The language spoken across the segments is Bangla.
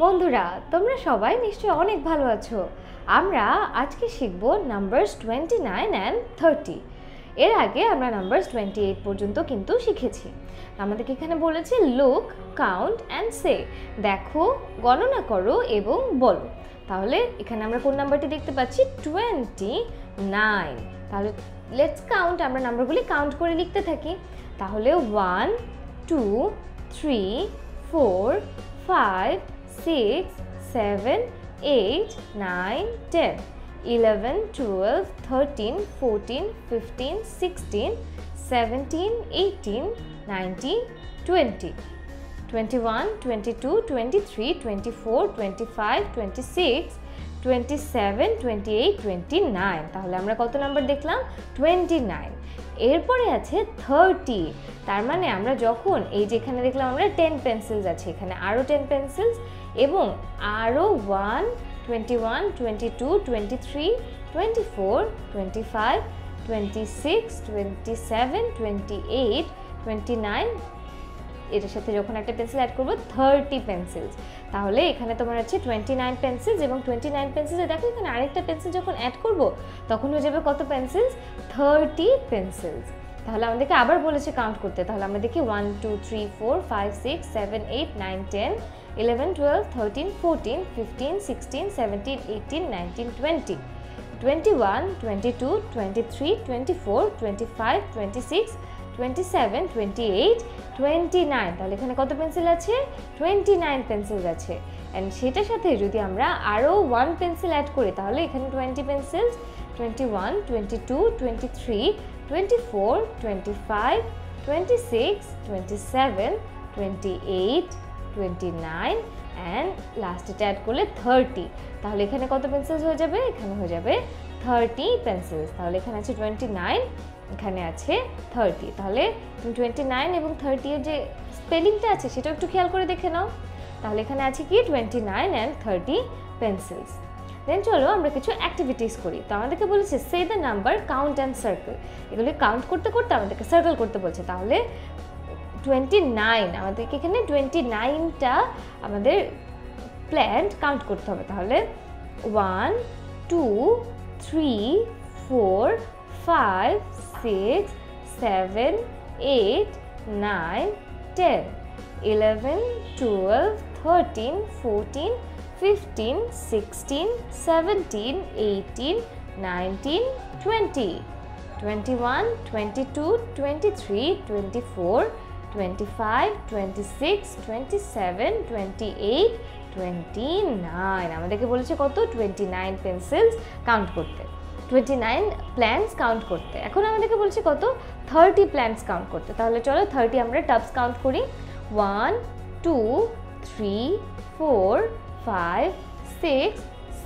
বন্ধুরা তোমরা সবাই নিশ্চয়ই অনেক ভালো আছো। আমরা আজকে শিখব নাম্বারস 29 and 30। এর আগে আমরা নাম্বারস 28 পর্যন্ত কিন্তু শিখেছি। আমাদেরকে এখানে বলেছে লুক, কাউন্ট অ্যান্ড সে, দেখো, গণনা করো এবং বলো। তাহলে এখানে আমরা কোন নাম্বারটি দেখতে পাচ্ছি? 29। তাহলে লেটস কাউন্ট, আমরা নাম্বারগুলি কাউন্ট করে লিখতে থাকি। তাহলে 1 2 3 4 5 6 7 8 9 10 11 12 13 14 15 16 17 18 19 20 21 22 23 24 25 26 27 28 29। তাহলে আমরা কত নাম্বার দেখলাম? 29। এরপরে আছে 30। তার মানে আমরা যখন এই যেখানে দেখলাম আমরা 10 পেন্সিলস আছে, এখানে আরও 10 পেন্সিলস এবং আরও 1 21 22 23 24 25 26 27 28 29, এটার সাথে যখন একটা পেন্সিল অ্যাড করবো 30 পেন্সিলস। তাহলে এখানে তোমার আছে 29 পেন্সিলস এবং 29 পেন্সিলসে দেখো এখানে আরেকটা পেন্সিল যখন অ্যাড করব তখন হয়ে যাবে কত পেন্সিলস? 30 পেন্সিলস। তাহলে আমাদেরকে আবার বলেছে কাউন্ট করতে। তাহলে আমরা দেখি 1 2 3 4 5 6 7 8 9 10 11 12 13 14 15 16 17 18 19 20 21 22 23 24 25 26 27 28 29। তাহলে এখানে কত পেন্সিল আছে? 29 পেন্সিল আছে। অ্যান্ড সেটার সাথে যদি আমরা আরও 1 পেন্সিল অ্যাড করি তাহলে এখানে 20 পেন্সিলস, 21 22 23 24 25 26 27 28 29 অ্যান্ড লাস্টে অ্যাড করলে 30। তাহলে এখানে কত পেন্সিলস হয়ে যাবে? এখানে হয়ে যাবে 30 পেন্সিলস। তাহলে এখানে আছে 29, এখানে আছে 30। তাহলে 29 এবং 30 এর যে স্পেলিংটা আছে সেটা একটু খেয়াল করে দেখে নাও। তাহলে এখানে আছে কি 29 and 30 পেন্সিলস। দেন চলো আমরা কিছু অ্যাক্টিভিটিস করি। তো আমাদেরকে বলেছে say the number, count and circle. এগুলি কাউন্ট করতে করতে আমাদেরকে সার্কেল করতে বলছে। তাহলে 29, আমাদেরকে এখানে 29টা আমাদের প্ল্যান্ট কাউন্ট করতে হবে। তাহলে 1 2 3 4 5 6 7 8 9 10 11 12 13 14 15 16 17 18 19 20 21 22 23 24 25 26 27 28 29। আমাদেরকে বলেছে কত? 29 পেন্সিলস কাউন্ট করতে, 29 প্ল্যান্টস কাউন্ট করতে। এখন আমাদেরকে বলছে কত? 30 প্ল্যান্টস কাউন্ট করতে। তাহলে চলো 30 আমরা টাবস কাউন্ট করি। 1 2 3 4 5 6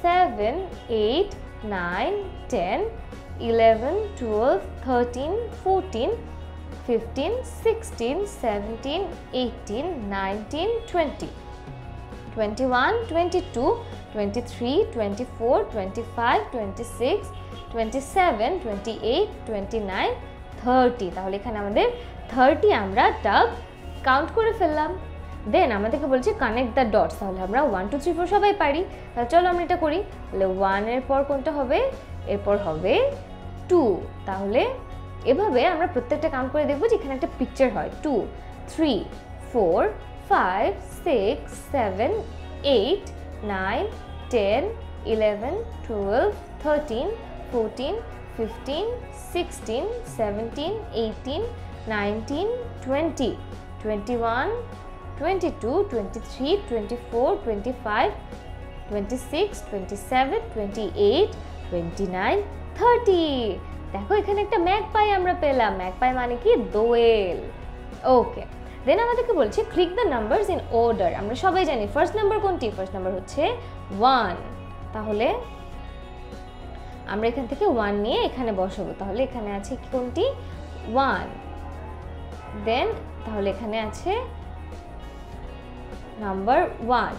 7 8 9 10 11 12 13 14 15 16 17 18 19 20 21 22 23 24 25 26 27 28 29 30। তাহলে এখানে আমাদের 30 আমরা টাব কাউন্ট করে ফেললাম। দেন আমাদেরকে বলছে কানেক্ট দ্য ডটস। তাহলে আমরা 1 2 3 4 সবাই পারি। তাহলে চলো আমরা এটা করি। তাহলে 1 এর পর কোনটা হবে? এরপর হবে 2। তাহলে এভাবে আমরা প্রত্যেকটা কাউন্ট করে দেখবো যে এখানে একটা পিকচার হয়। 2 3 4 5 6 7 8 9 10 11 12 13 14 15 16 17 18 19 20 21 22 23 24 25 26 27 28 29 30। দেখো এখানে একটা ম্যাগপাই আমরা পেলাম। ম্যাগপাই মানে কি? দোয়েল। ওকে, দেন আমাদেরকে বলছে click the numbers in order. আমরা সবাই জানি ফার্স্ট নাম্বার কোনটি? ফার্স্ট নাম্বার হচ্ছে 1। তাহলে আমরা এখান থেকে 1 নিয়ে এখানে বসাবো। তাহলে এখানে আছে কোনটি? 1। দেন তাহলে এখানে আছে নাম্বার 1,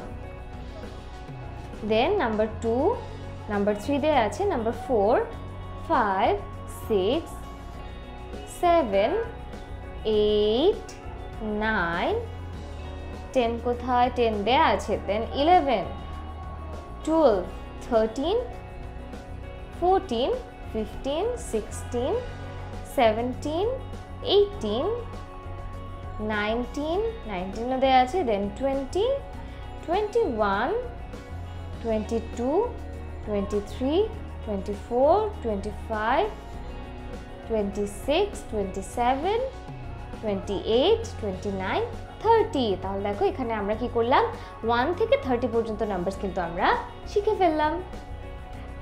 দেন নাম্বার 2, নাম্বার 3 দেওয়া আছে, নাম্বার 4 5 6 7 8 9 10 কোথায়? 10 দেয়া আছে। Then 11, 12, 13, 14, 15, 16, 17, 18, 19, 19 ও দেয়া আছে। Then 20, 21, 22, 23, 24, 25, 26, 27, 28, 29, 30। তাহলে দেখো এখানে আমরা কি করলাম, 1 থেকে 30 পর্যন্ত নাম্বারস কিন্তু আমরা শিখে ফেললাম।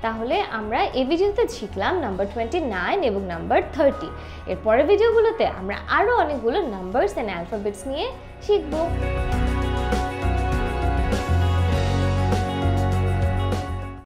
তাহলে আমরা এই ভিডিওতে শিখলাম নাম্বার 29 এবং নাম্বার 30। এর পরের ভিডিওগুলোতে আমরা আরও অনেকগুলো নাম্বারস এন্ড অ্যালফাবেটস নিয়ে শিখব।